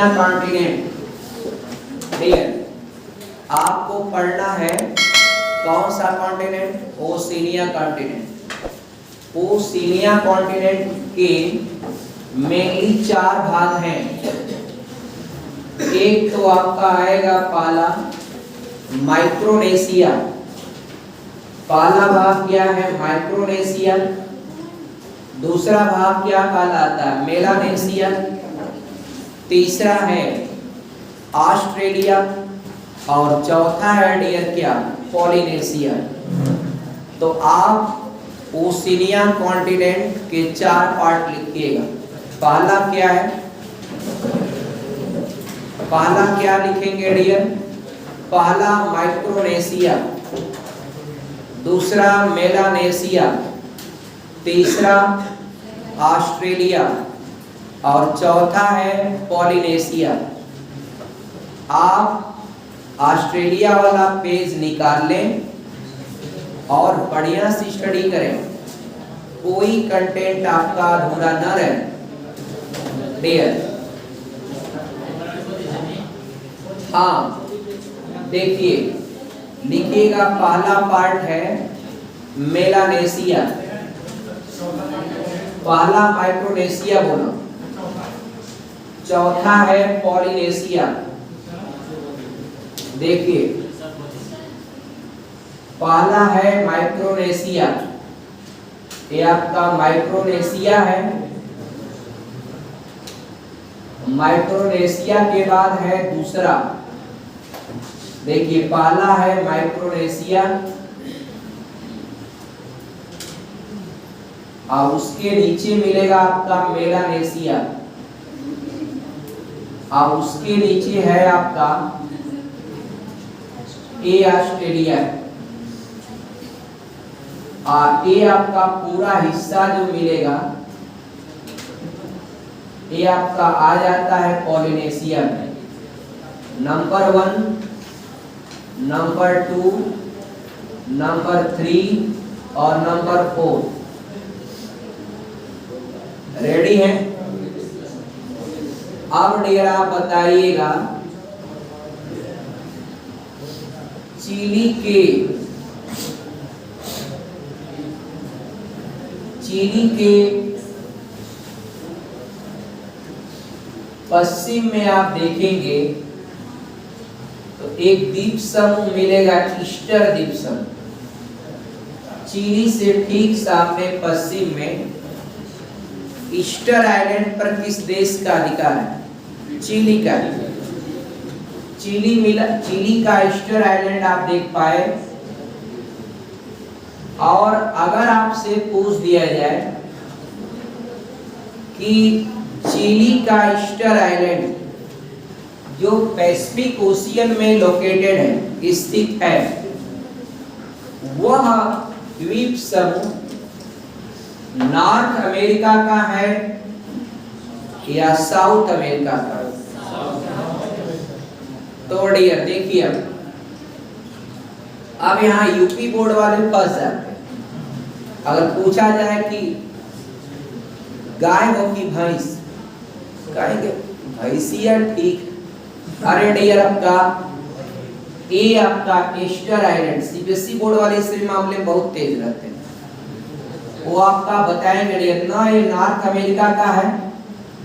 Oceania continent. Clear? आपको पढ़ना है कौन सा continent? Oceania continent. Oceania continent के मेनली 4 भाग हैं। एक तो आपका आएगा पहला माइक्रोनेशिया। पहला भाग क्या है? माइक्रोनेशिया। दूसरा भाग क्या कहलाता है? मेलानेशिया। तीसरा है ऑस्ट्रेलिया और चौथा है डियर क्या? पॉलिनेशिया। तो आप ओशिनिया कॉन्टिनेंट के 4 पार्ट लिखिएगा। पहला क्या है? पहला क्या लिखेंगे डियर? पहला माइक्रोनेशिया, दूसरा मेलानेशिया, तीसरा ऑस्ट्रेलिया और चौथा है पॉलिनेशिया। आप ऑस्ट्रेलिया वाला पेज निकाल लें और बढ़िया से स्टडी करें, कोई कंटेंट आपका अधूरा न रहे। क्लियर? हाँ, देखिए लिखिएगा। पहला पार्ट है मेलानेशिया, पहला माइक्रोनेशिया बोलो, चौथा है पॉलिनेशिया। देखिए पहला है माइक्रोनेशिया, ये आपका माइक्रोनेशिया है। माइक्रोनेशिया के बाद है दूसरा। देखिए पहला है माइक्रोनेशिया और उसके नीचे मिलेगा आपका मेलानेशिया और उसके नीचे है आपका ए ऑस्ट्रेलिया। और ये आपका पूरा हिस्सा जो मिलेगा ये आपका आ जाता है पॉलिनेशिया में। नंबर 1, नंबर 2, नंबर 3 और नंबर 4। रेडी है? अब डियर आप बताइएगा चिली के पश्चिम में आप देखेंगे तो एक द्वीप समूह मिलेगा, ईस्टर द्वीप समूह। चिली से ठीक सामने पश्चिम में ईस्टर आइलैंड पर किस देश का अधिकार है? चिली का। चिली का ईस्टर आइलैंड आप देख पाए। और अगर आपसे पूछ दिया जाए कि चिली का ईस्टर आइलैंड जो पैसिफिक ओशियन में लोकेटेड है, स्थित है, वह द्वीप समूह नॉर्थ अमेरिका का है या साउथ अमेरिका का? तो डियर देखिए अब यहाँ यूपी बोर्ड वाले पास जाते हैं। अगर पूछा जाए कि गाय हो कि भैंस, कहेंगे भैंसिया ठीक। अरे डियर आपका ये आपका ईस्टर आइलैंड, सीबीएसई बोर्ड वाले इस मामले में बहुत तेज रहते हैं। वो आपका बताएंगे डियर ना ये नॉर्थ अमेरिका का है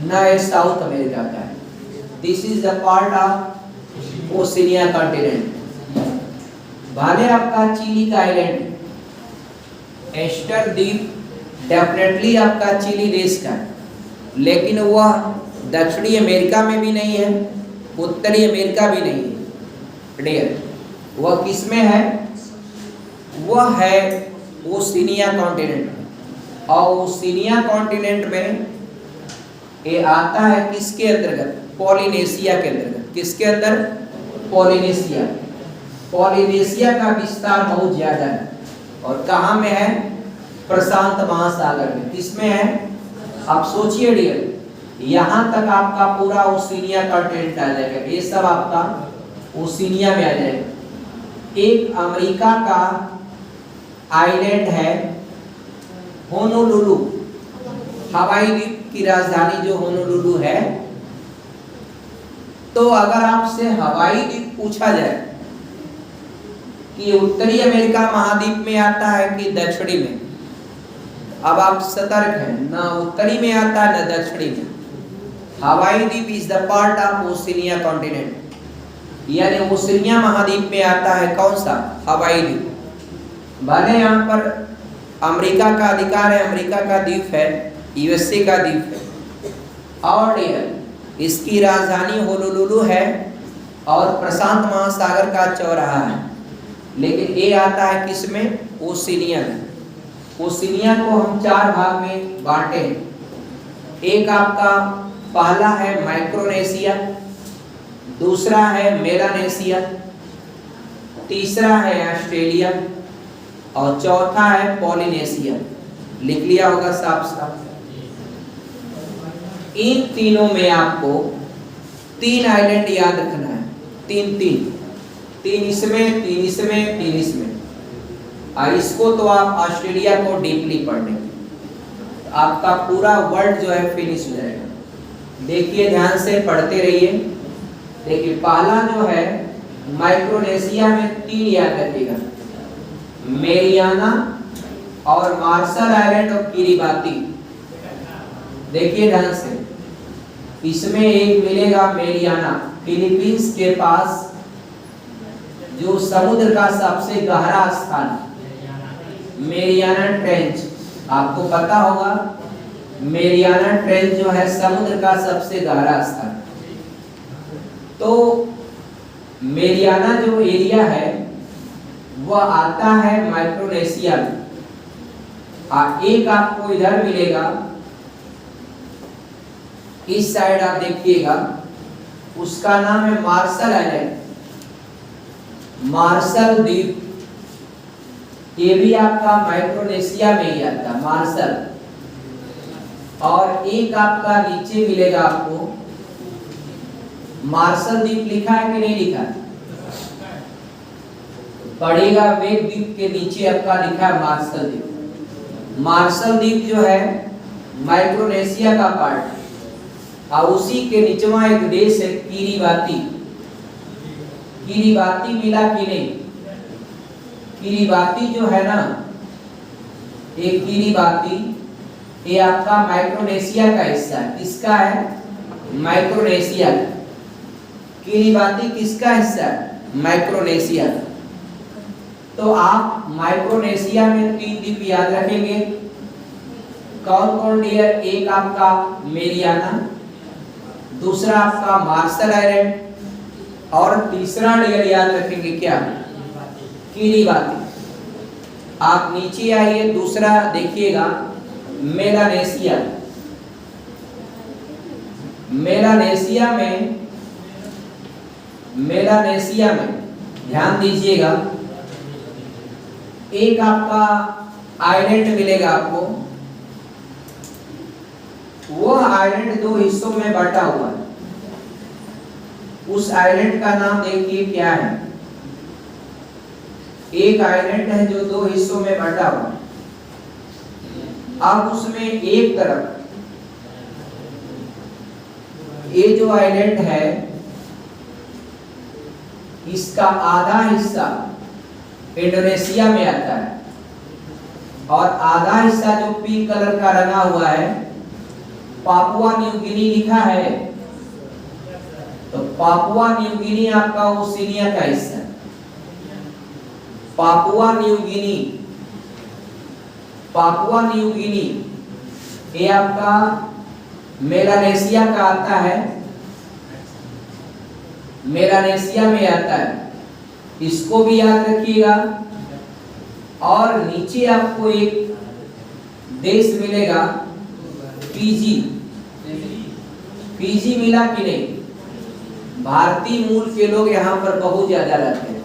ना ये साउथ अमेरिका का है। This is the part of Oceania continent. भले आपका चिली का आइलैंड, ईस्टर द्वीप डेफिनेटली आपका चिली देश का है, लेकिन वह दक्षिणी अमेरिका में भी नहीं है, उत्तरी अमेरिका भी नहीं है डियर। वह किस में है? वह है ओशिनिया कॉन्टिनेंट। और ओशिनिया कॉन्टिनेंट में ये आता है किसके अंतर्गत? पॉलिनेशिया के अंतर्गत। किसके अंदर? पॉलिनेशिया। पॉलिनेशिया का विस्तार बहुत ज्यादा है और कहाँ में है? प्रशांत महासागर में। किसमें है? आप सोचिए डियर, यहाँ तक आपका पूरा ओशिनिया कॉन्टिनेंट आ जाएगा। ये सब आपका ओशिनिया में आ जाएगा। एक अमेरिका का आइलैंड है होनोलुलु, हवाई द्वीप की राजधानी जो होनोलुलु है, तो अगर आपसे हवाई द्वीप पूछा जाए कि उत्तरी अमेरिका महाद्वीप में आता है कि दक्षिणी में, अब आप सतर्क हैं, ना उत्तरी में आता है ना दक्षिणी में। हवाई द्वीप is the part of Oceania continent, यानी ओशिनिया महाद्वीप में आता है कौन सा? हवाई द्वीप। भले यहाँ पर अमेरिका का अधिकार है, अमेरिका का द्वीप है, यूएसए का द्वीप है, और इसकी राजधानी होनोलुलु है और प्रशांत महासागर का चौराहा है, लेकिन ये आता है किसमें? ओशिनिया में। ओशिनिया को हम 4 भाग में बांटे हैं। एक आपका पहला है माइक्रोनेशिया, दूसरा है मेलानेशिया, तीसरा है ऑस्ट्रेलिया और चौथा है पॉलिनेशिया। लिख लिया होगा साफ साफ। इन तीनों में आपको 3 आइलैंड याद रखना है, 3 इसमें, 3 इसमें, 3 इसमें। और इसको तो आप ऑस्ट्रेलिया को डीपली पढ़ लेंगे, आपका पूरा वर्ल्ड जो है फिनिश हो जाएगा। देखिए ध्यान से पढ़ते रहिए। देखिए पहला जो है माइक्रोनेशिया में 3 याद रखिएगा, मेरियाना और मार्शल आइलैंड और किरिबाती। देखिए ध्यान से, इसमें एक मिलेगा मेरियाना, फिलीपींस के पास जो समुद्र का सबसे गहरा स्थान मेरियाना ट्रेंच, आपको पता होगा मेरियाना ट्रेंच जो है समुद्र का सबसे गहरा स्थान। तो मेरियाना जो एरिया है वह आता है माइक्रोनेशिया में। एक आपको इधर मिलेगा, इस साइड आप देखिएगा, उसका नाम है मार्शल आइलैंड, मार्शल द्वीप। ये भी आपका माइक्रोनेशिया में ही आता है, मार्शल। और एक आपका नीचे मिलेगा आपको, मार्शल द्वीप लिखा है कि नहीं लिखा? पढ़ेगा, वेब द्वीप के नीचे आपका लिखा है मार्शल द्वीप। मार्शल द्वीप जो है माइक्रोनेशिया का पार्ट, और उसी के निचवा एक देश है किरिबाती। किरिबाती मिला कि नहीं? किरिबाती जो है ना, ये किरिबाती, ये आपका माइक्रोनेशिया का हिस्सा है। किसका है? माइक्रोनेशिया। किरिबाती किसका हिस्सा है? माइक्रोनेशिया। तो आप माइक्रोनेशिया में 3 द्वीप याद रखेंगे। कौन कौन डियर? एक आपका मेरियाना, दूसरा आपका मार्शल आइलैंड, और तीसरा डियर याद रखेंगे क्या? किरिबाती। आप नीचे आइए, दूसरा देखिएगा मेलानेशिया। मेलानेशिया में ध्यान दीजिएगा, एक आपका आइलैंड मिलेगा आपको। वह आइलैंड 2 हिस्सों में बटा हुआ है। उस आइलैंड का नाम देखिए क्या है। एक आइलैंड है जो 2 हिस्सों में बटा हुआ है। अब उसमें एक तरफ ये जो आइलैंड है, इसका आधा हिस्सा इंडोनेशिया में आता है, और आधा हिस्सा जो पिंक कलर का रंगा हुआ है, पापुआ न्यू गिनी लिखा है, तो पापुआ न्यू गिनी आपका ओशिनिया का हिस्सा है। पापुआ न्यू गिनी ये आपका मेलानेशिया का आता है, मेलानेशिया में आता है, इसको भी याद रखिएगा। और नीचे आपको एक देश मिलेगा फिजी। फिजी मिला कि नहीं? भारतीय मूल के लोग यहाँ पर बहुत ज्यादा रहते हैं।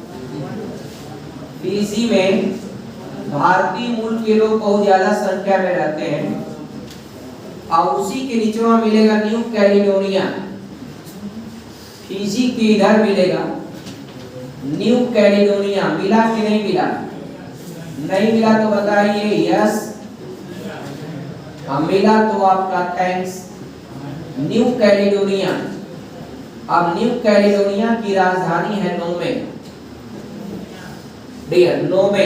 फिजी में भारतीय मूल के लोग बहुत ज्यादा संख्या में रहते हैं। और उसी के नीचे मिलेगा न्यू कैलिडोनिया। फिजी के इधर मिलेगा न्यू कैलिडोनिया। मिला कि नहीं मिला? नहीं मिला तो बताइए यस, मिला तो आपका थैंक्स। न्यू कैलिडोनिया अब न्यू कैलिडोनिया की राजधानी है Noumea. Dear Noumea,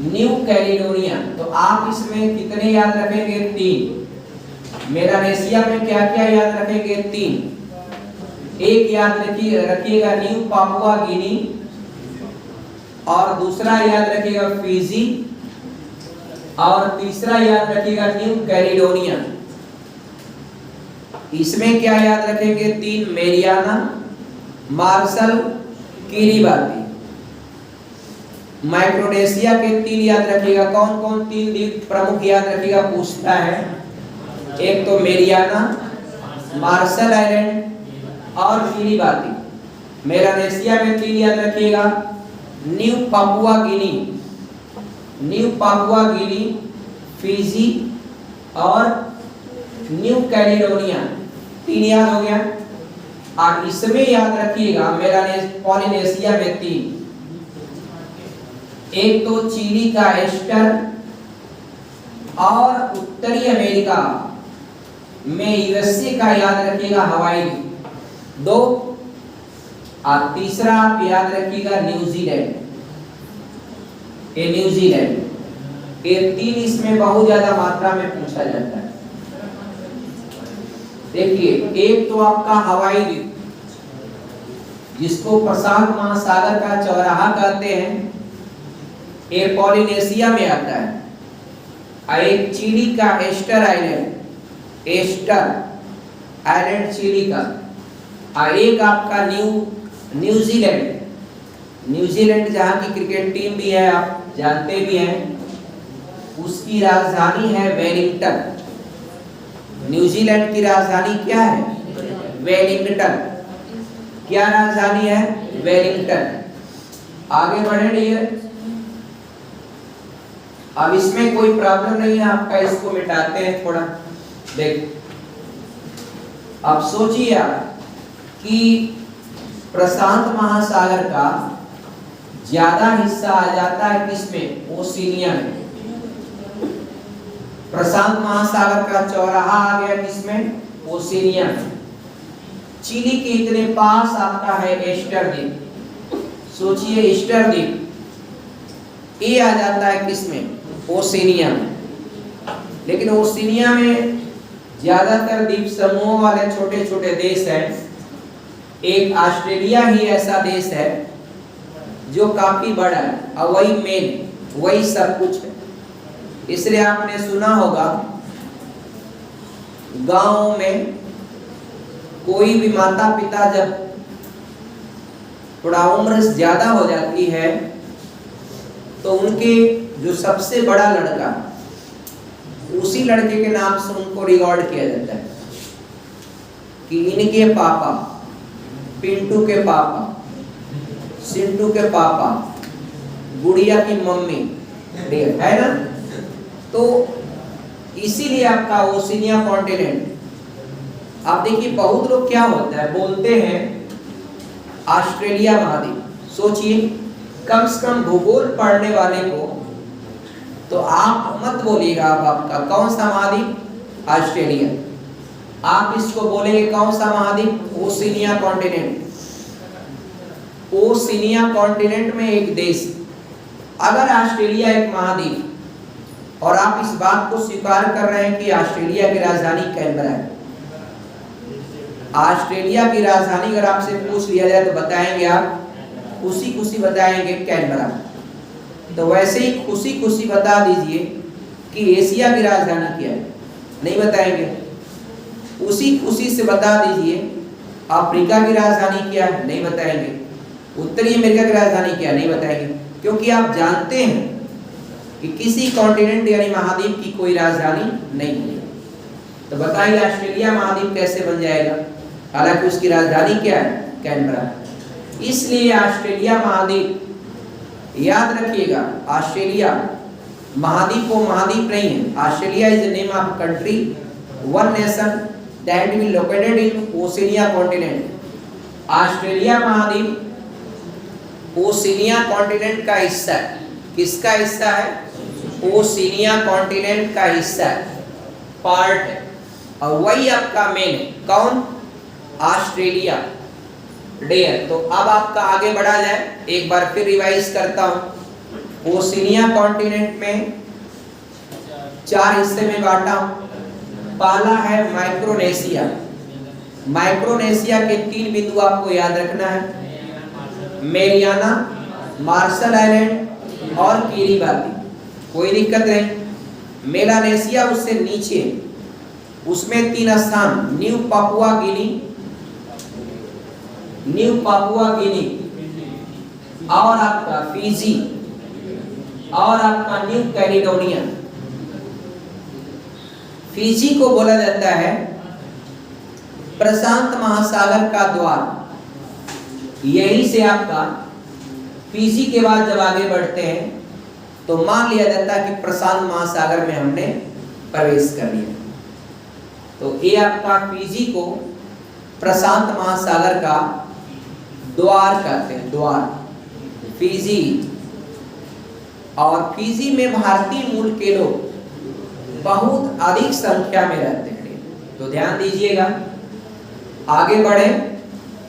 New Caledonia. तो आप इसमें कितने याद रखेंगे? 3। मेलानेशिया में क्या क्या याद रखेंगे? 3। एक याद रखिएगा न्यू पापुआ गिनी, और दूसरा याद रखिएगा फिजी, और तीसरा याद रखिएगा न्यू कैलिडोनिया। इसमें क्या याद रखेंगे? 3 मेरियाना, मार्शल, किरिबाती। माइक्रोनेशिया के 3 याद रखिएगा। कौन कौन 3 द्वीप प्रमुख याद रखिएगा पूछता है? एक तो मेरियाना, मार्शल आइलैंड और किरिबाती। मेलानेशिया में 3 याद रखिएगा, न्यू पापुआ गिनी, न्यू पापुआ गिनी, फिजी और न्यू कैलिडोनिया। 3 याद हो गया। और इसमें याद रखिएगा पॉलिनेशिया में 3, एक तो चिली का एस्टर, और उत्तरी अमेरिका में यूएसए का याद रखिएगा हवाई 2, और तीसरा आप याद रखिएगा न्यूजीलैंड। ये न्यूजीलैंड। ये 3 इसमें बहुत ज्यादा मात्रा में पूछा जाता है। देखिए, एक तो आपका हवाई द्वीप जिसको प्रशांत महासागर का चौराहा कहते हैं, ये पॉलिनेशिया में आता है। और एक चिली का Easter island, Easter island Chile का, और एक आपका न्यूजीलैंड, न्यूजीलैंड जहां की क्रिकेट टीम भी है, आप जानते भी हैं, उसकी राजधानी है वेलिंगटन। न्यूजीलैंड की राजधानी क्या है? वेलिंगटन। क्या राजधानी है? वेलिंगटन। आगे बढ़े डियर। अब इसमें कोई प्रॉब्लम नहीं है आपका, इसको मिटाते हैं थोड़ा। देख, अब सोचिए आप कि प्रशांत महासागर का ज्यादा हिस्सा आ जाता है किसमें? ओशिनिया में। प्रशांत महासागर का चौराहा आ गया किसमें? ओशिनिया में। चिली के इतने पास आपका है ईस्टर द्वीप। सोचिए, ईस्टर द्वीप ये आ जाता है किसमें? ओशिनिया में। लेकिन ओशिनिया में ज्यादातर द्वीप समूहों वाले छोटे छोटे देश हैं। एक ऑस्ट्रेलिया ही ऐसा देश है जो काफी बड़ा है, और वही मेन, वही सब कुछ है। इसलिए आपने सुना होगा गांव में कोई भी माता पिता जब थोड़ा उम्र ज्यादा हो जाती है तो उनके जो सबसे बड़ा लड़का, उसी लड़के के नाम से उनको रिकॉर्ड किया जाता है कि इनके पापा, पिंटू के पापा, सिंटू के पापा, गुड़िया की मम्मी, है ना? तो इसीलिए आपका ओशिनिया कॉन्टिनेंट। आप देखिए, बहुत लोग क्या होता है बोलते हैं ऑस्ट्रेलिया महाद्वीप। सोचिए, कम से कम भूगोल पढ़ने वाले को तो आप मत बोलिएगा अब आपका कौन सा महाद्वीप? ऑस्ट्रेलिया। आप इसको बोलेंगे कौन सा महाद्वीप? Oceania continent. ओशिनिया कॉन्टिनेंट में एक देश। अगर ऑस्ट्रेलिया एक महाद्वीप और आप इस बात को स्वीकार कर रहे हैं कि ऑस्ट्रेलिया की राजधानी कैनबरा है, ऑस्ट्रेलिया की राजधानी अगर आपसे पूछ लिया जाए तो बताएंगे आप? खुशी खुशी बताएंगे कैनबरा। तो वैसे ही खुशी खुशी बता दीजिए कि एशिया की राजधानी क्या है, नहीं बताएंगे। उसी खुशी से बता दीजिए अफ्रीका की राजधानी क्या है, नहीं बताएंगे। उत्तरी अमेरिका की राजधानी क्या है, नहीं बताएंगे। क्योंकि आप जानते हैं कि किसी कॉन्टिनेंट यानी महाद्वीप की कोई राजधानी नहीं है। तो बताइए ऑस्ट्रेलिया महाद्वीप कैसे बन जाएगा, हालांकि उसकी राजधानी क्या है? कैनबरा। इसलिए ऑस्ट्रेलिया महाद्वीप, याद रखिएगा, ऑस्ट्रेलिया महाद्वीप वो महाद्वीप नहीं है। Australia is the name of country, one nation that will located in Oceania continent. Australia महाद्वीप ओशिनिया कॉन्टिनेंट का हिस्सा है। किसका हिस्सा है? ओशिनिया कॉन्टिनेंट का हिस्सा है, पार्ट है। और वही आपका मेन है। कौन? ऑस्ट्रेलिया। डियर, तो अब आपका आगे बढ़ा जाए, एक बार फिर रिवाइज करता हूं। ओशिनिया कॉन्टिनेंट में 4 हिस्से में बांटा हूं। पहला है माइक्रोनेशिया। माइक्रोनेशिया के 3 बिंदु आपको याद रखना है, मेरियाना, मार्शल आइलैंड और किरिबाती। कोई दिक्कत नहीं। मेलानेशिया उससे नीचे, उसमें 3 स्थान, न्यू पापुआ गिनी, न्यू पापुआ गिनी और आपका फिजी और आपका न्यू कैलिडोनिया। फिजी को बोला जाता है प्रशांत महासागर का द्वार। यहीं से आपका फिजी के बाद जब आगे बढ़ते हैं तो मान लिया जाता है कि प्रशांत महासागर में हमने प्रवेश कर लिया। तो ये आपका फिजी को प्रशांत महासागर का द्वार कहते हैं, द्वार फिजी। और फिजी में भारतीय मूल के लोग बहुत अधिक संख्या में रहते हैं, तो ध्यान दीजिएगा। आगे बढ़े,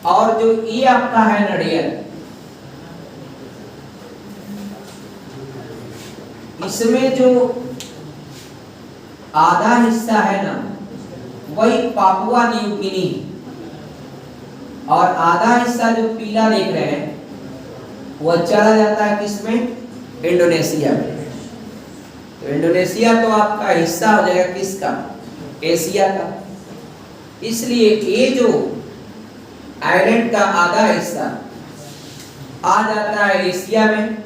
और जो ये आपका है नडियर, इसमें जो आधा हिस्सा है ना, वही पापुआ न्यू गिनी, और आधा हिस्सा जो पीला देख रहे हैं वह चला जाता है किसमें? इंडोनेशिया में। तो इंडोनेशिया तो आपका हिस्सा हो जाएगा किसका? एशिया का। इसलिए ये जो आइलैंड का आधा हिस्सा आ जाता है एशिया में,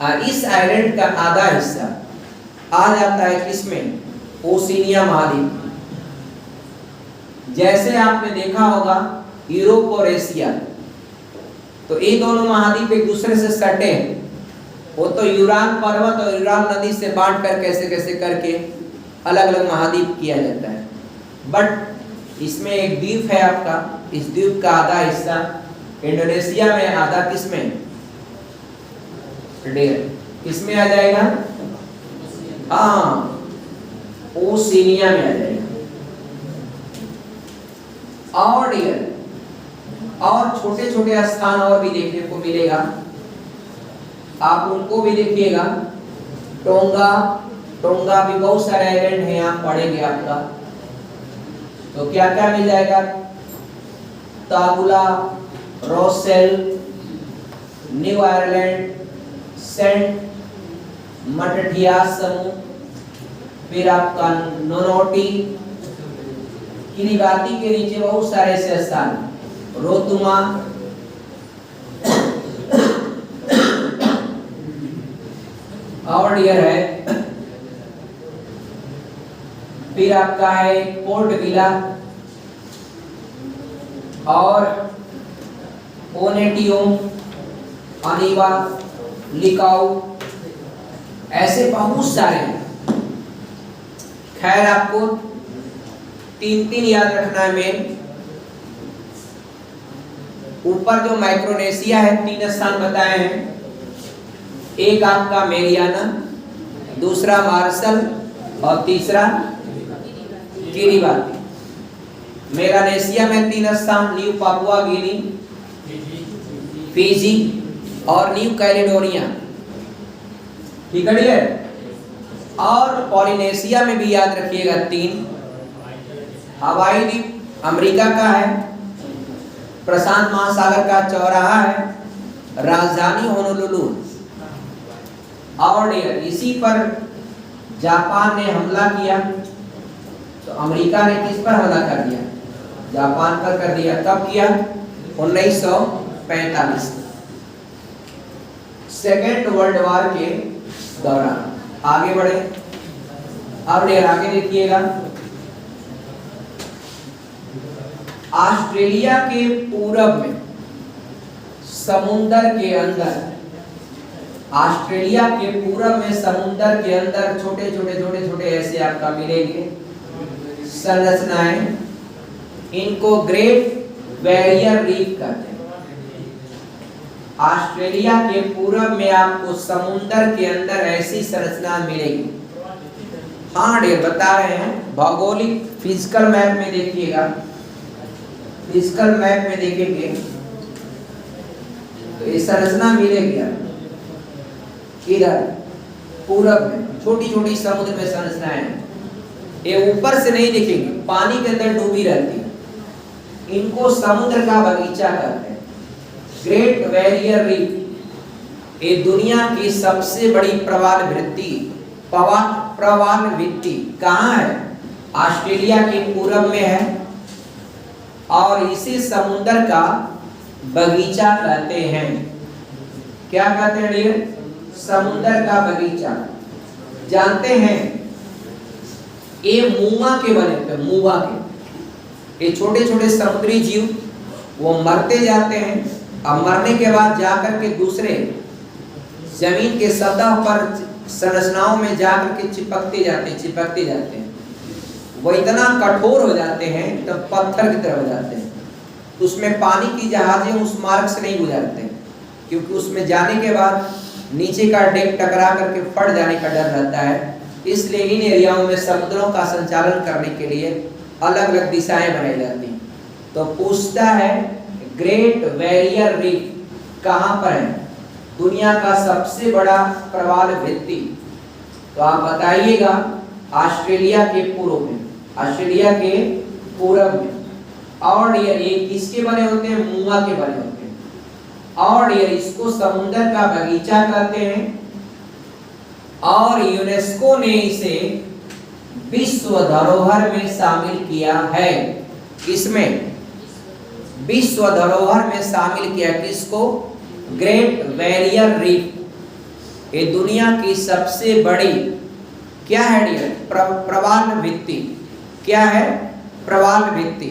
और इस आइलैंड का आधा हिस्सा आ जाता है किसमें? ओशिनिया महाद्वीप। जैसे आपने देखा होगा यूरोप और एशिया, तो ये दोनों महाद्वीप एक दूसरे से सटे हैं। वो तो यूरान पर्वत और यूरान नदी से बांट कर कैसे कैसे करके अलग अलग महाद्वीप किया जाता है। बट इसमें एक द्वीप है आपका, इस द्वीप का आधा हिस्सा इंडोनेशिया में, आधा किसमें? किसमें आ जाएगा? हाँ, ओशिनिया में आ जाएगा। और डियर, और छोटे छोटे स्थान और भी देखने को मिलेगा, आप उनको भी देखिएगा। टोंगा, टोंगा भी बहुत सारे आइलैंड हैं, आप पढ़ेंगे आपका। तो क्या क्या मिल जाएगा? Tagula, Rossel, New Ireland, Saint Matthias समूह, फिर आपका नोनोटी, किरिबाती के नीचे बहुत सारे ऐसे स्थान, रोतुमा, और डियर है। फिर आपका है पोर्ट विला और ओनेटियोम, अनीवा, लिकाऊ, ऐसे बहुत सारे हैं। खैर आपको 3 याद रखना है मेन। ऊपर जो माइक्रोनेशिया है 3 स्थान बताए हैं, एक आपका मेरियाना, दूसरा मार्शल और तीसरा किरिबाती। मेलानेशिया में 3 स्थान, न्यू पापुआ गिनी, फिजी और न्यू कैलेडोनिया। ठीक है। और पॉलिनेशिया में भी याद रखिएगा 3। हवाई द्वीप अमेरिका का है, प्रशांत महासागर का चौराहा है, राजधानी होनोलुलु। और इसी पर जापान ने हमला किया, तो अमेरिका ने किस पर हमला कर दिया? जापान पर कर दिया। कब किया? 1945, सेकेंड वर्ल्ड वॉर के दौरान। आगे बढ़े, अब आगे देखिएगा। ऑस्ट्रेलिया के पूरब में समुंदर के अंदर, ऑस्ट्रेलिया के पूरब में समुंदर के अंदर छोटे छोटे छोटे छोटे ऐसे आपका मिलेंगे संरचनाएं, इनको ग्रेट बैरियर रीफ कहते हैं। ऑस्ट्रेलिया के पूरब में आपको समुंदर के अंदर ऐसी संरचना मिलेगी। हाँ डियर, बता रहे हैं भौगोलिक फिजिकल मैप में देखिएगा, फिजिकल मैप में देखेंगे तो ये संरचना मिलेगी आपको। इधर पूरब में छोटी छोटी समुद्र में संरचनाएं हैं, ये ऊपर से नहीं दिखेंगी, पानी के अंदर डूबी रहती है। इनको समुद्र का बगीचा कहते हैं। ग्रेट बैरियर रीफ ये दुनिया की सबसे बड़ी प्रवाल वृत्ति प्रवाल वृत्ति कहाँ है? ऑस्ट्रेलिया के पूरब में है और इसे समुद्र का बगीचा कहते हैं। क्या कहते हैं डियर? समुद्र का बगीचा। जानते हैं ये मुआ के बने होते हैं, मुआ के। ये छोटे छोटे समुद्री जीव वो मरते जाते हैं और मरने के बाद जाकर के दूसरे जमीन के सतह पर संरचनाओं में जाकर के चिपकते जाते हैं। वो इतना कठोर हो जाते हैं तब पत्थर की तरह हो जाते हैं। उसमें पानी की जहाजें उस मार्ग से नहीं गुजरते क्योंकि उसमें जाने के बाद नीचे का डेक टकरा करके फट जाने का डर रहता है। इसलिए इन एरियाओं में समुद्रों का संचालन करने के लिए अलग अलग दिशाएं बनाई जाती हैं। तो पूछता है ग्रेट बैरियर रीफ कहाँ पर है? दुनिया का सबसे बड़ा प्रवाल वृत्ति। तो आप बताइएगा ऑस्ट्रेलिया के पूर्व में, ऑस्ट्रेलिया के पूरब में। और ये किसके बने होते हैं? मुआ के बने होते हैं। और ये इसको समुद्र का बगीचा कहते हैं और यूनेस्को ने इसे विश्व धरोहर में शामिल किया है। किसमें? विश्व धरोहर में शामिल किया। किसको? Great barrier reef. ये दुनिया की सबसे बड़ी क्या है डियर? प्रवाल भित्ति। क्या है? प्रवाल भित्ति।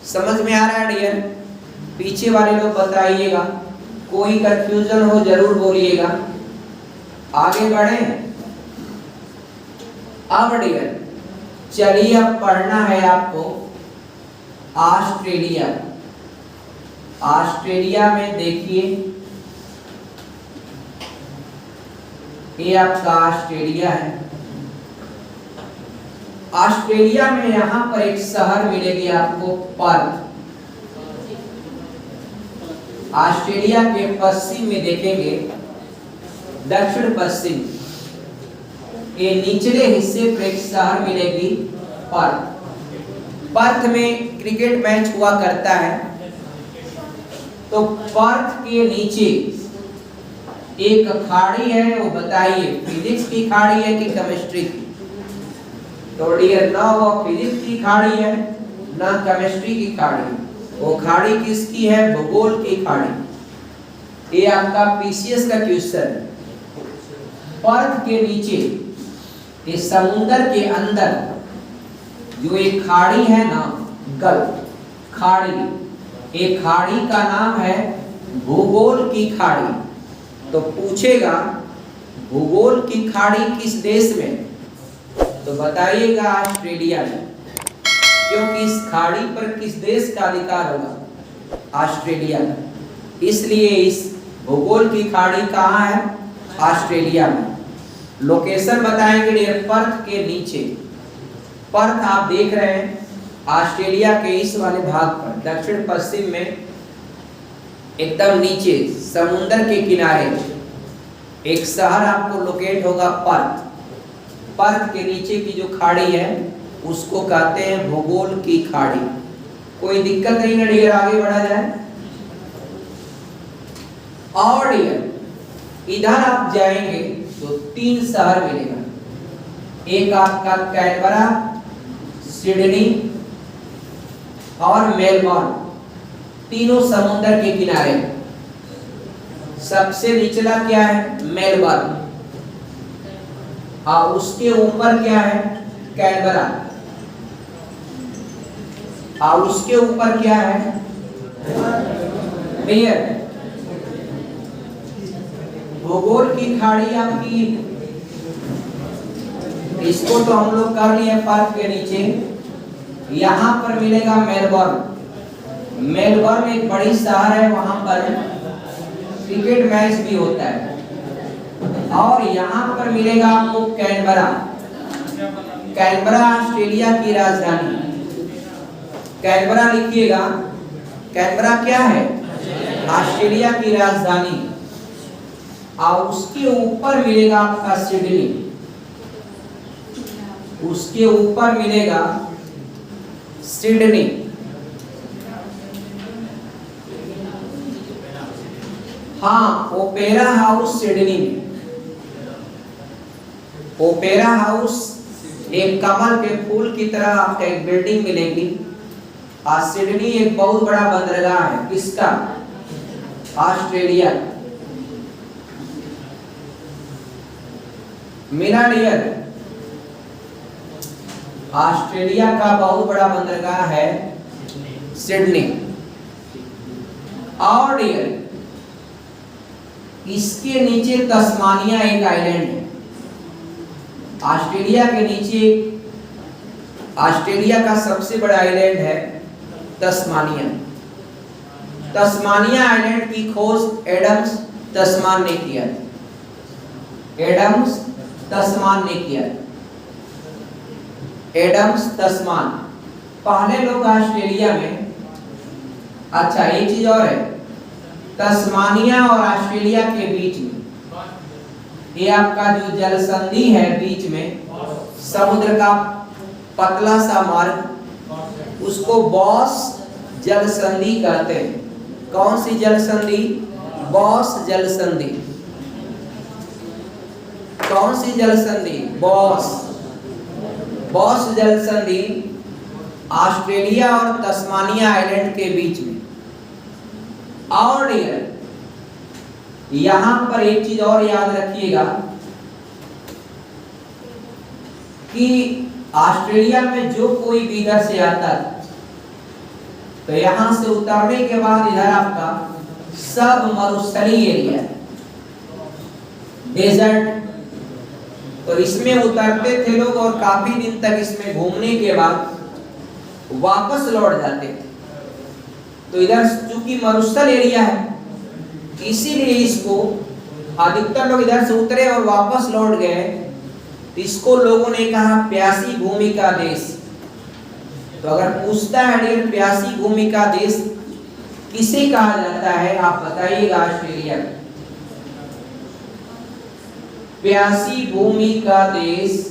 समझ में आ रहा है डियर? पीछे वाले लोग बताइएगा, कोई कंफ्यूजन हो जरूर बोलिएगा। आगे बढ़े। अब डियर चलिए अब पढ़ना है आपको ऑस्ट्रेलिया। ऑस्ट्रेलिया में देखिए ये आपका ऑस्ट्रेलिया है। ऑस्ट्रेलिया में यहां पर एक शहर मिलेगी आपको, पर्थ। ऑस्ट्रेलिया के पश्चिम में देखेंगे, दक्षिण पश्चिम ये निचले हिस्से पर एक शहर मिलेगी, पर्थ। पर्थ में क्रिकेट मैच हुआ करता है। तो पर्थ के नीचे एक खाड़ी है, वो बताइए फिजिक्स की खाड़ी है कि केमिस्ट्री की? तो डियर ना वो फिजिक्स की खाड़ी है ना केमिस्ट्री की खाड़ी। वो खाड़ी किसकी है? भूगोल की खाड़ी। ये आपका पीसीएस का क्वेश्चन है। पर्थ के नीचे इस समुद्र के अंदर जो एक खाड़ी है ना, गल्फ खाड़ी, एक खाड़ी का नाम है भूगोल की खाड़ी। तो पूछेगा भूगोल की खाड़ी किस देश में? तो बताइएगा ऑस्ट्रेलिया में। क्योंकि इस खाड़ी पर किस देश का अधिकार होगा? ऑस्ट्रेलिया का। इसलिए इस भूगोल की खाड़ी कहाँ है? ऑस्ट्रेलिया में। लोकेशन बताएंगे डियर, पर्थ के नीचे। पर्थ आप देख रहे हैं ऑस्ट्रेलिया के इस वाले भाग पर, दक्षिण पश्चिम में एकदम नीचे समुद्र के किनारे एक शहर आपको लोकेट होगा, पर्थ। पर्थ के नीचे की जो खाड़ी है उसको कहते हैं भूगोल की खाड़ी। कोई दिक्कत नहीं है डियर, आगे बढ़ा जाए। और डियर इधर आप जाएंगे तो 3 शहर मिलेगा। एक आपका कैनबरा, सिडनी और मेलबर्न, तीनों समुद्र के किनारे। सबसे निचला क्या है? मेलबर्न। और उसके ऊपर क्या है? कैनबरा। और उसके ऊपर क्या है? मेयर। भूगोल की खाड़ी आपकी, इसको तो हम लोग कर लिए पर्थ के नीचे। यहाँ पर मिलेगा मेलबर्न। मेलबर्न एक बड़ी शहर है, वहां पर क्रिकेट मैच भी होता है। और यहाँ पर मिलेगा आपको कैनबरा। कैनबरा ऑस्ट्रेलिया की राजधानी, कैनबरा लिखिएगा, कैनबरा क्या है? ऑस्ट्रेलिया की राजधानी। और उसके ऊपर मिलेगा आपका सिडनी, उसके ऊपर मिलेगा सिडनी। हाँ, ओपेरा हाउस सिडनी में, ओपेरा हाउस एक कमल के फूल की तरह आपको एक बिल्डिंग मिलेगी। और सिडनी एक बहुत बड़ा बंदरगाह है, किसका? ऑस्ट्रेलिया। मीना डियर, ऑस्ट्रेलिया का बहुत बड़ा बंदरगाह है सिडनी। और डियर, इसके नीचे तस्मानिया एक आइलैंड है। ऑस्ट्रेलिया के नीचे ऑस्ट्रेलिया का सबसे बड़ा आइलैंड है तस्मानिया। तस्मानिया आइलैंड की खोज एडम्स तस्मान ने किया। एडम्स तस्मान ने किया। एडम्स तस्मान पहले लोग ऑस्ट्रेलिया में। अच्छा, एक चीज और है, तस्मानिया और ऑस्ट्रेलिया के बीच में ये आपका जो जल संधि है, बीच में समुद्र का पतला सा मार्ग, उसको बॉस जल संधि कहते हैं। कौन सी जल संधि? बॉस जल संधि। कौन सी जल संधि? बॉस। बॉस जल संधि ऑस्ट्रेलिया और तस्मानिया आइलैंड के बीच में। और यहां पर एक चीज और याद रखिएगा कि ऑस्ट्रेलिया में जो कोई भी इधर से आता है तो यहां से उतरने के बाद इधर आपका सब मरुस्थलीय एरिया है, डेजर्ट। तो इसमें उतरते थे लोग और काफी दिन तक इसमें घूमने के बाद वापस लौट जाते थे। तो इधर चूंकि मरुस्थल एरिया है, इसीलिए इसको अधिकतर लोग इधर से उतरे और वापस लौट गए। इसको लोगों ने कहा प्यासी भूमि का देश। तो अगर पूछता है डियर, प्यासी भूमि का देश किसे कहा जाता है, आप बताइएगा ऑस्ट्रेलिया में। प्यासी भूमि का देश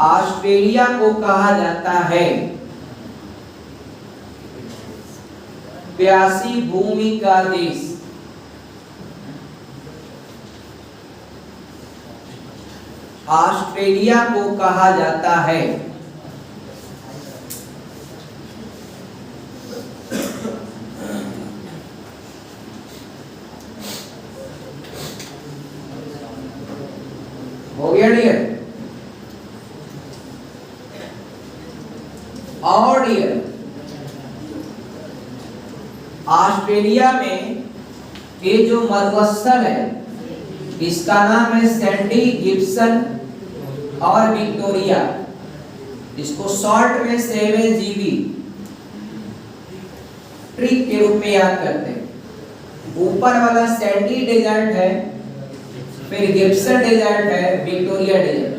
ऑस्ट्रेलिया को कहा जाता है। प्यासी भूमि का देश ऑस्ट्रेलिया को कहा जाता है। हो गया डियर? और डियर, ऑस्ट्रेलिया में ये जो मरुस्थल है इसका नाम है सैंडी, गिब्सन और विक्टोरिया। इसको शॉर्ट में 7GB ट्रिक के रूप में याद करते हैं। ऊपर वाला सैंडी डेजर्ट है, फिर गिब्सन डेजर्ट है, विक्टोरिया डेजर्ट।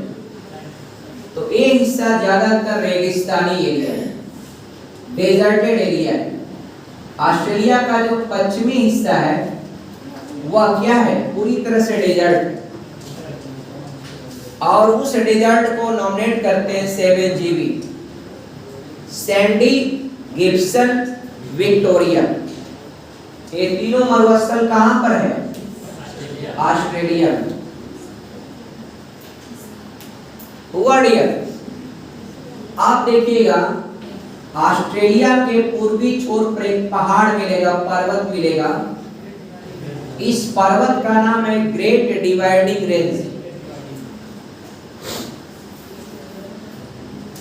तो ये हिस्सा ज्यादातर रेगिस्तानी एरिया है, डेजर्टेड एरिया है। ऑस्ट्रेलिया का जो पश्चिमी हिस्सा है वह क्या है? पूरी तरह से डेजर्ट। और उस डेजर्ट को नॉमिनेट करते हैं 7GB, सैंडी, गिब्सन, विक्टोरिया। ये तीनों मरुस्थल कहां पर है? ऑस्ट्रेलिया में। हुआ डियर? आप देखिएगा ऑस्ट्रेलिया के पूर्वी छोर पर एक पहाड़ मिलेगा, पर्वत मिलेगा। इस पर्वत का नाम है ग्रेट डिवाइडिंग रेंज।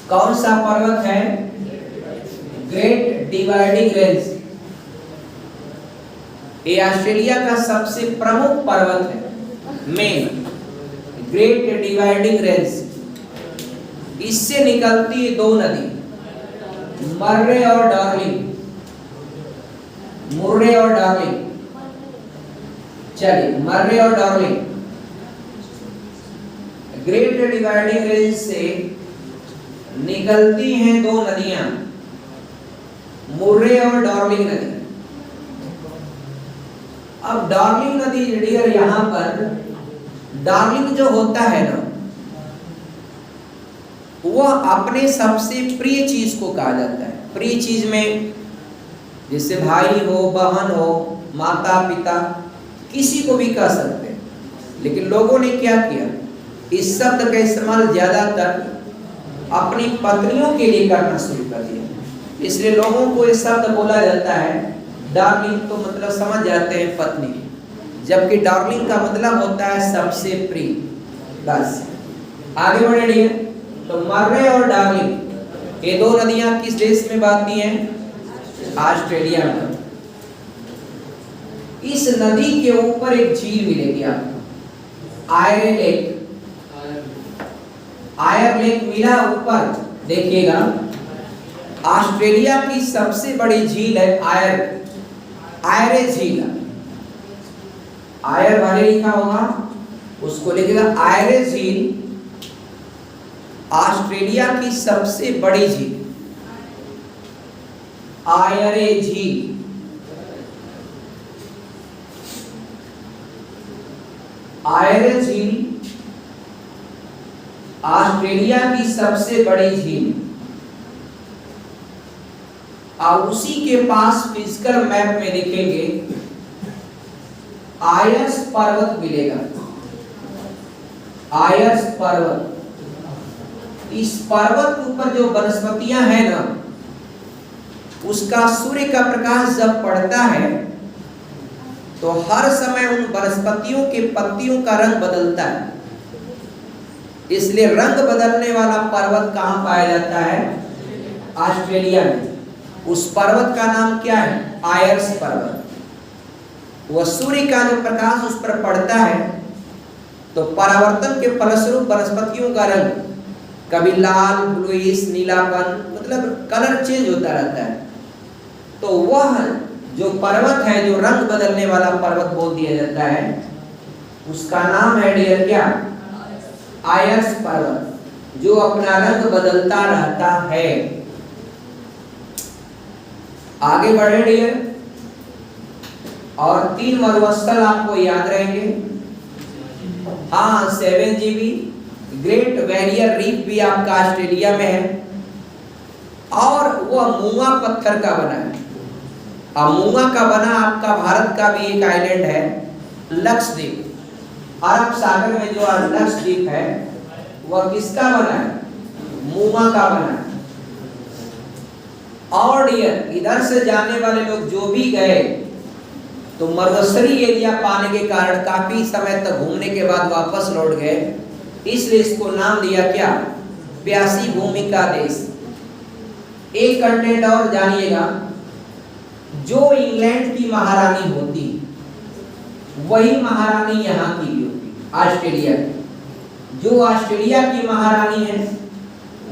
कौन सा पर्वत है? Great dividing range. ये ऑस्ट्रेलिया का सबसे प्रमुख पर्वत है, मेन ग्रेट डिवाइडिंग रेंज। इससे निकलती है दो नदी, मर्रे और डार्लिंग। मुर्रे और डार्लिंग। चलिए, मर्रे और डार्लिंग। ग्रेट डिवाइडिंग रेंज से निकलती हैं दो नदियां, मुर्रे और डार्लिंग नदी। अब डार्लिंग नदी डियर, यहां पर डार्लिंग जो होता है ना, वह अपने सबसे प्रिय चीज को कहा जाता है। प्रिय चीज में जैसे भाई हो, बहन हो, माता पिता, किसी को भी कह सकते हैं। लेकिन लोगों ने क्या किया, इस शब्द का इस्तेमाल ज्यादातर अपनी पत्नियों के लिए करना शुरू कर दिया। इसलिए लोगों को ये शब्द बोला जाता है डार्लिंग, तो मतलब समझ जाते हैं पत्नी, जबकि डार्लिंग का मतलब होता है सबसे प्रिय। बस आगे बढ़े। तो मर्रे और डार्लिंग ये दो नदियां किस देश में बहती हैं? ऑस्ट्रेलिया में। इस नदी के ऊपर एक झील मिलेगी आपको, आयर लेक। आयर लेक मिला ऊपर, देखिएगा ऑस्ट्रेलिया की सबसे बड़ी झील है आयरे झील। आयर वाले लिखा होगा, उसको लिखेगा आयरे झील, ऑस्ट्रेलिया की सबसे बड़ी झील आयरे झील। आयरे झील ऑस्ट्रेलिया की सबसे बड़ी झील। और उसी के पास फिजिकल मैप में देखेंगे आयर्स पर्वत मिलेगा। आयर्स पर्वत, इस पर्वत के ऊपर जो वनस्पतियां हैं ना, उसका सूर्य का प्रकाश जब पड़ता है तो हर समय उन वनस्पतियों के पत्तियों का रंग बदलता है। इसलिए रंग बदलने वाला पर्वत कहां पाया जाता है? ऑस्ट्रेलिया में। उस पर्वत का नाम क्या है? आयर्स पर्वत। वह सूर्य का जो प्रकाश उस पर पड़ता है तो परावर्तन के फलस्वरूप वनस्पतियों का रंग कभी लाल, ब्लूइश, नीलापन, मतलब कलर चेंज होता रहता है। तो वह जो पर्वत है, जो रंग बदलने वाला पर्वत बोल दिया जाता है, उसका नाम है डियर क्या? आयर्स पर्वत, जो अपना रंग बदलता रहता है। आगे बढ़े डियर, और 3 मरुस्थल आपको याद रहेंगे। हाँ, 7 GB ग्रेट बैरियर रीफ भी आपका ऑस्ट्रेलिया में है, और वह मूंगा पत्थर का बना है। और मूंगा का बना आपका भारत का भी एक आइलैंड है, लक्षद्वीप। अरब सागर में जो लक्षद्वीप है वह किसका बना है? मूंगा का बना है। और इधर से जाने वाले लोग जो भी गए तो मरुस्थलीय एरिया पाने के कारण काफी समय तक घूमने के बाद वापस लौट गए, इसलिए इसको नाम दिया क्या? प्यासी भूमि का देश। एक कंटेंट और जानिएगा, जो इंग्लैंड की महारानी होती वही महारानी यहाँ की भी होती, ऑस्ट्रेलिया की। जो ऑस्ट्रेलिया की महारानी है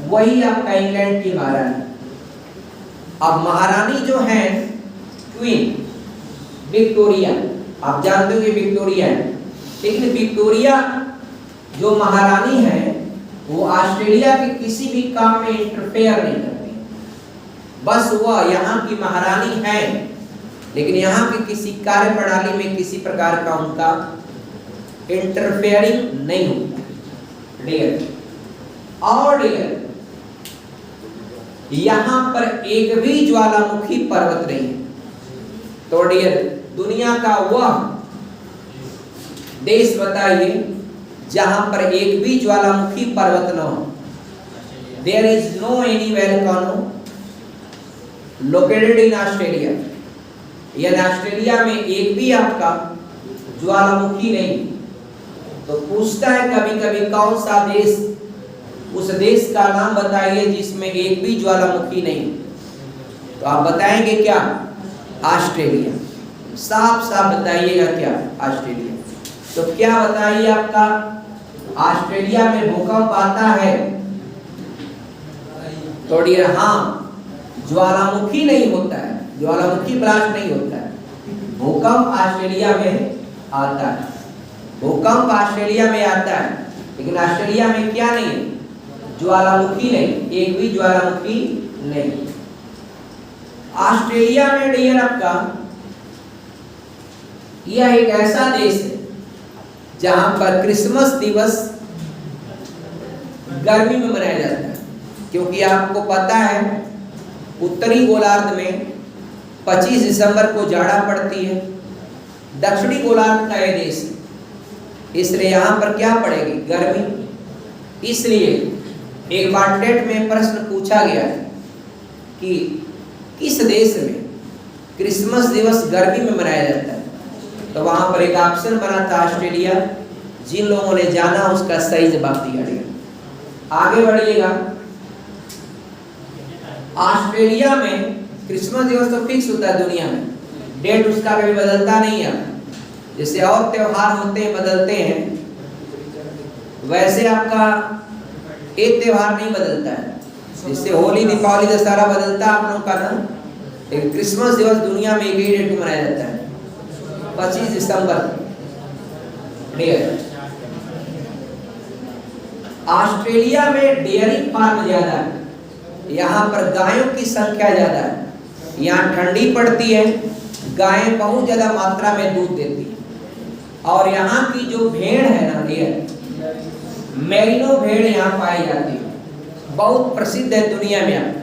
वही आपका इंग्लैंड की महारानी। अब महारानी जो है क्वीन विक्टोरिया, आप जानते हो कि विक्टोरिया है, लेकिन विक्टोरिया जो महारानी है वो ऑस्ट्रेलिया के किसी भी काम में इंटरफेयर नहीं करती। बस वह यहाँ की महारानी है, लेकिन यहाँ की किसी कार्य प्रणाली में किसी प्रकार का उनका इंटरफेयरिंग नहीं होता। डियर, और डियर, यहाँ पर एक भी ज्वालामुखी पर्वत नहीं है। तो डियर, दुनिया का वह देश बताइए जहां पर एक भी ज्वालामुखी पर्वत न हो। There is no any volcano located in Australia. यदि ऑस्ट्रेलिया में एक भी आपका ज्वालामुखी नहीं, तो पूछता है कभी कभी कौन सा देश, उस देश का नाम बताइए जिसमें एक भी ज्वालामुखी नहीं। तो आप बताएंगे क्या? ऑस्ट्रेलिया। साफ साफ बताइएगा क्या? ऑस्ट्रेलिया। तो क्या बताइए आपका ऑस्ट्रेलिया में भूकंप आता है? तो डियर हाँ, ज्वालामुखी नहीं होता है, ज्वालामुखी ब्लास्ट नहीं होता है, भूकंप ऑस्ट्रेलिया में आता है। भूकंप ऑस्ट्रेलिया में आता है। लेकिन ऑस्ट्रेलिया में क्या नहीं है? ज्वालामुखी नहीं, एक भी ज्वालामुखी नहीं। ऑस्ट्रेलिया में डियर आपका यह एक ऐसा देश है जहां पर क्रिसमस दिवस गर्मी में मनाया जाता है, क्योंकि आपको पता है उत्तरी गोलार्ध में 25 दिसंबर को जाड़ा पड़ती है, दक्षिणी गोलार्ध का यह देश है, इसलिए यहाँ पर क्या पड़ेगी? गर्मी। इसलिए एक बार टेट में प्रश्न पूछा गया कि किस देश में क्रिसमस दिवस गर्मी में मनाया जाता है, तो वहां पर एक ऑप्शन बना था ऑस्ट्रेलिया। जिन लोगों ने जाना उसका सही जवाब दिया गया। आगे बढ़िएगा। ऑस्ट्रेलिया में क्रिसमस दिवस तो फिक्स होता है दुनिया में, डेट उसका कभी बदलता नहीं है। जैसे और त्योहार होते हैं बदलते हैं, वैसे आपका एक त्योहार नहीं बदलता है। जैसे होली, दीपावली, दशहरा बदलता है आप लोग का ना, लेकिन क्रिसमस दिवस दुनिया में एक ही डेट को मनाया जाता है, 25 दिसंबर। ऑस्ट्रेलिया में डेयरी फार्म ज्यादा है, यहाँ पर गायों की संख्या ज्यादा है, यहाँ ठंडी पड़ती है, गायें बहुत ज्यादा मात्रा में दूध देती है। और यहाँ की जो भेड़ है ना डियर, मेरिनो भेड़ यहाँ पाई जाती है, बहुत प्रसिद्ध है दुनिया में।